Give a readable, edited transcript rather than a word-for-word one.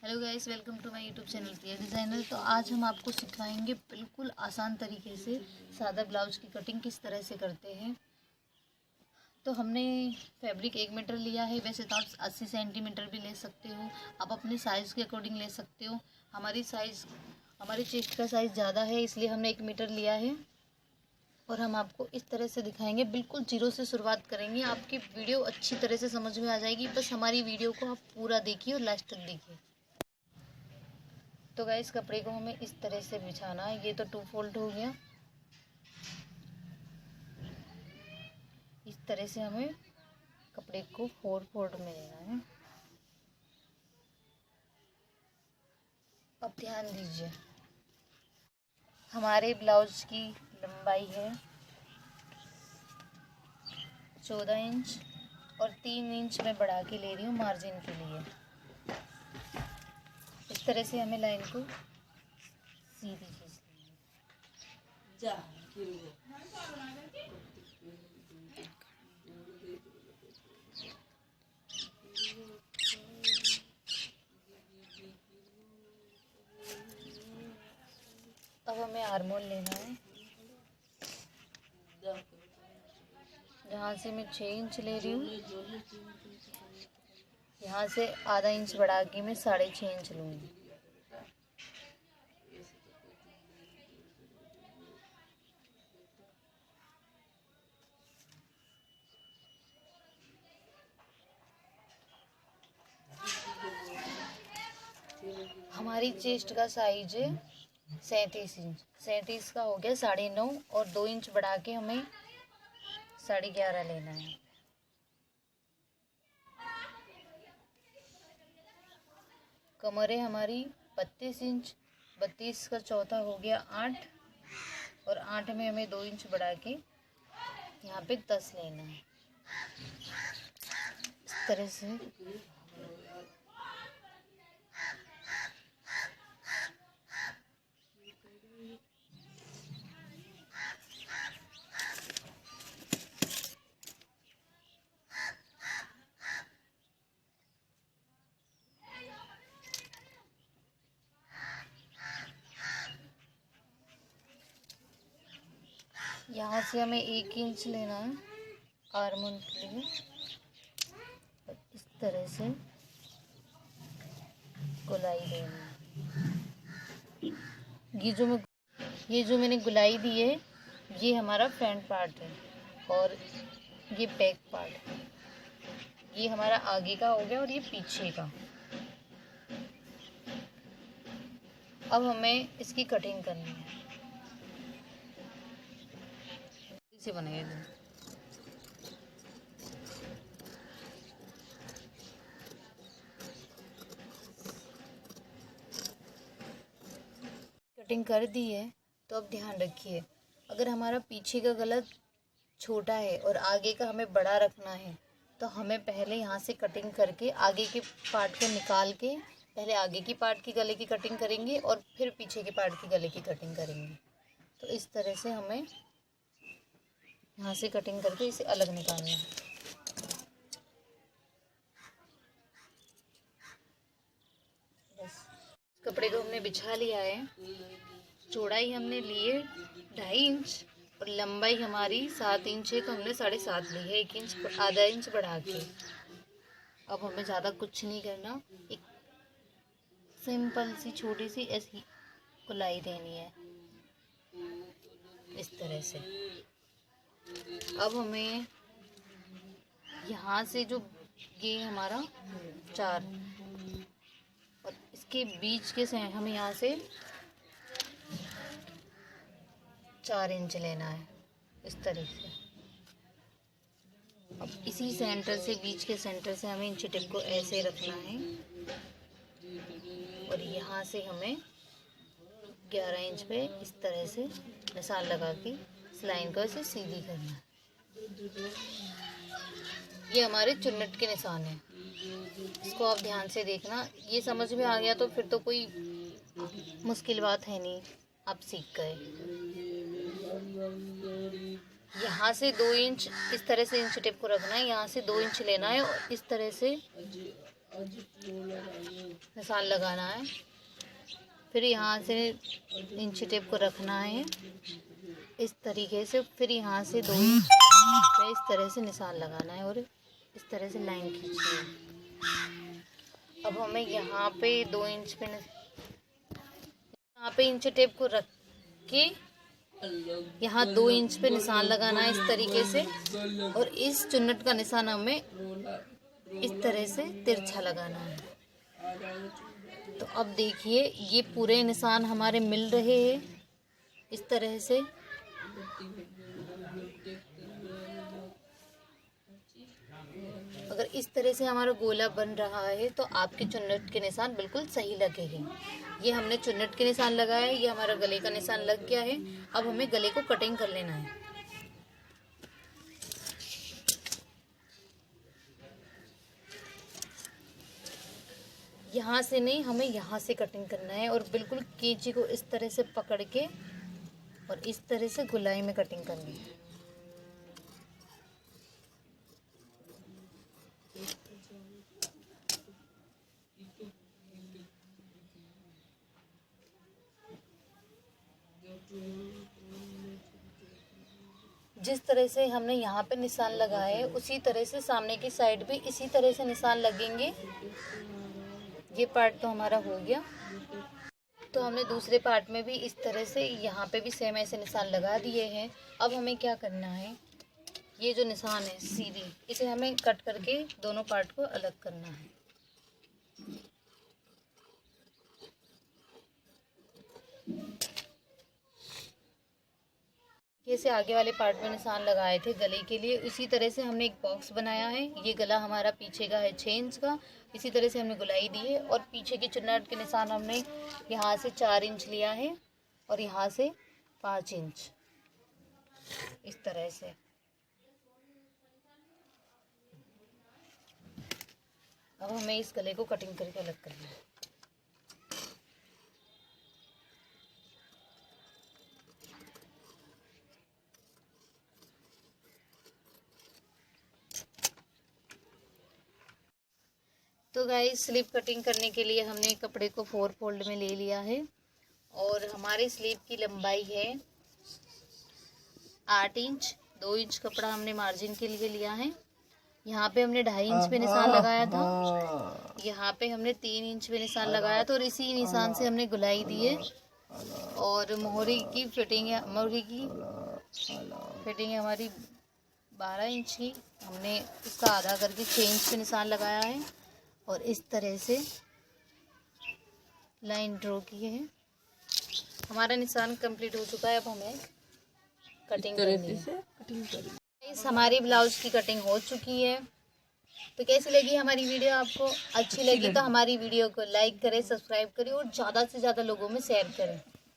Hello guys, welcome to my YouTube channel Priya designer. तो आज हम आपको सिखाएंगे बिल्कुल आसान तरीके से सादा ब्लाउज की कटिंग किस तरह से करते हैं। तो हमने फैब्रिक 1 मीटर लिया है। वैसे तो आप 80 सेंटीमीटर भी ले सकते हो, आप अपने साइज़ के अकॉर्डिंग ले सकते हो। हमारी चेस्ट का साइज़ ज़्यादा है, इसलिए हमने 1 मीटर लिया है। और हम आपको इस तरह से दिखाएंगे, बिल्कुल जीरो से शुरुआत करेंगे। आपकी वीडियो अच्छी तरह से समझ में आ जाएगी, बस हमारी वीडियो को आप पूरा देखिए और लास्ट तक देखिए। तो गाइस, कपड़े को हमें इस तरह से बिछाना है। ये तो 2 फोल्ड हो गया। इस तरह से हमें कपड़े को 4 फोल्ड में लेना है। अब ध्यान दीजिए, हमारे ब्लाउज की लंबाई है 14 इंच और 3 इंच मैं बढ़ा के ले रही हूँ मार्जिन के लिए। इस तरह से हमें लाइन को सीधी खींचनी है। अब हमें आर्मोल लेना है। जहाँ से मैं 6 इंच ले रही हूँ, यहाँ से आधा इंच बढ़ा के मैं 6.5 इंच लूँगी। हमारी चेस्ट का साइज है 37 इंच। 37 का हो गया 9.5 और 2 इंच बढ़ा के हमें 11.5 लेना है। कमर है हमारी 32 इंच। 32 का चौथा हो गया 8 और 8 में हमें 2 इंच बढ़ा के यहाँ पे 10 लेना है। इस तरह से यहाँ से हमें 1 इंच लेना है आर्मोल के लिए। और इस तरह से गोलाई देनी है। ये जो मैंने गोलाई दी है, ये हमारा फ्रंट पार्ट है और ये बैक पार्ट। ये हमारा आगे का हो गया और ये पीछे का। अब हमें इसकी कटिंग करनी है। इसे बनाइए। कटिंग कर दी है, तो अब ध्यान रखिए, अगर हमारा पीछे का गला छोटा है और आगे का हमें बड़ा रखना है, तो हमें पहले यहाँ से कटिंग करके आगे के पार्ट को निकाल के पहले आगे की पार्ट की गले की कटिंग करेंगे और फिर पीछे के पार्ट की गले की कटिंग करेंगे। तो इस तरह से हमें यहाँ से कटिंग करके इसे अलग निकालना है। बस, कपड़े को हमने बिछा लिया है। चौड़ाई हमने ली है 2.5 इंच और लंबाई हमारी 7 इंच है, तो हमने 7.5 ली है। 1 इंच आधा इंच बढ़ा के। अब हमें ज़्यादा कुछ नहीं करना, एक सिंपल सी छोटी सी ऐसी गोलाई देनी है इस तरह से। अब हमें यहाँ से जो ये हमारा 4 और इसके बीच के से हमें यहाँ से 4 इंच लेना है इस तरह से। अब इसी सेंटर से, बीच के सेंटर से हमें इंची टिप को ऐसे रखना है और यहाँ से हमें 11 इंच पे इस तरह से निशान लगा के इस लाइन को ऐसे सीधी करना है। ये हमारे चुन्नट के निशान हैं, इसको आप ध्यान से देखना। ये समझ में आ गया तो फिर तो कोई मुश्किल बात है नहीं, आप सीख गए। यहाँ से 2 इंच इस तरह से इंच टेप को रखना है, यहाँ से 2 इंच लेना है और इस तरह से निशान लगाना है। फिर यहाँ से इंची टेप को रखना है इस तरीके से, फिर यहाँ से 2 इंच पे इस तरह से निशान लगाना है और इस तरह से लाइन खींचनी है। अब हमें यहाँ पे 2 इंच पे यहाँ पे इंची टेप को रख के यहाँ 2 इंच पे निशान लगाना है इस तरीके से, और इस चुन्नट का निशान हमें इस तरह से तिरछा लगाना है। तो अब देखिए ये पूरे निशान हमारे मिल रहे हैं इस तरह से। अगर इस तरह से हमारा गोला बन रहा है तो आपके चुन्नट के निशान बिल्कुल सही लगेंगे। ये हमने चुन्नट के निशान लगाया है, ये हमारा गले का निशान लग गया है। अब हमें गले को कटिंग कर लेना है। यहाँ से नहीं, हमें यहाँ से कटिंग करना है और बिल्कुल कैंची को इस तरह से पकड़ के और इस तरह से गोलाई में कटिंग करनी है। जिस तरह से हमने यहाँ पे निशान लगाए है उसी तरह से सामने की साइड भी इसी तरह से निशान लगेंगे। ये पार्ट तो हमारा हो गया। तो हमने दूसरे पार्ट में भी इस तरह से यहाँ पे भी सेम ऐसे निशान लगा दिए हैं। अब हमें क्या करना है, ये जो निशान है सीधी, इसे हमें कट करके दोनों पार्ट को अलग करना है। जैसे आगे वाले पार्ट में निशान लगाए थे गले के लिए, इसी तरह से हमने एक बॉक्स बनाया है। ये गला हमारा पीछे का है 6 इंच का, इसी तरह से हमने गुलाई दी है। और पीछे की चुन्नट के निशान हमने यहाँ से 4 इंच लिया है और यहाँ से 5 इंच इस तरह से। अब हमें इस गले को कटिंग करके अलग करना है। तो गाइस स्लीव कटिंग करने के लिए हमने कपड़े को 4 फोल्ड में ले लिया है और हमारे स्लीव की लंबाई है 8 इंच। 2 इंच कपड़ा हमने मार्जिन के लिए लिया है। यहाँ पे हमने 2.5 इंच पे निशान लगाया था, यहाँ पे हमने 3 इंच पे निशान लगाया था और इसी निशान से हमने गुलाई दी है। और मोहरी की फिटिंग है, मोहरी की फिटिंग है हमारी 12 इंच की। हमने इसका आधा करके 6 इंच पे निशान लगाया है और इस तरह से लाइन ड्रॉ की है। हमारा निशान कंप्लीट हो चुका है। अब हमें कटिंग करनी है। इस हमारी ब्लाउज की कटिंग हो चुकी है। तो कैसी लगी हमारी वीडियो? आपको अच्छी लगी तो हमारी वीडियो को लाइक करें, सब्सक्राइब करें और ज़्यादा से ज़्यादा लोगों में शेयर करें।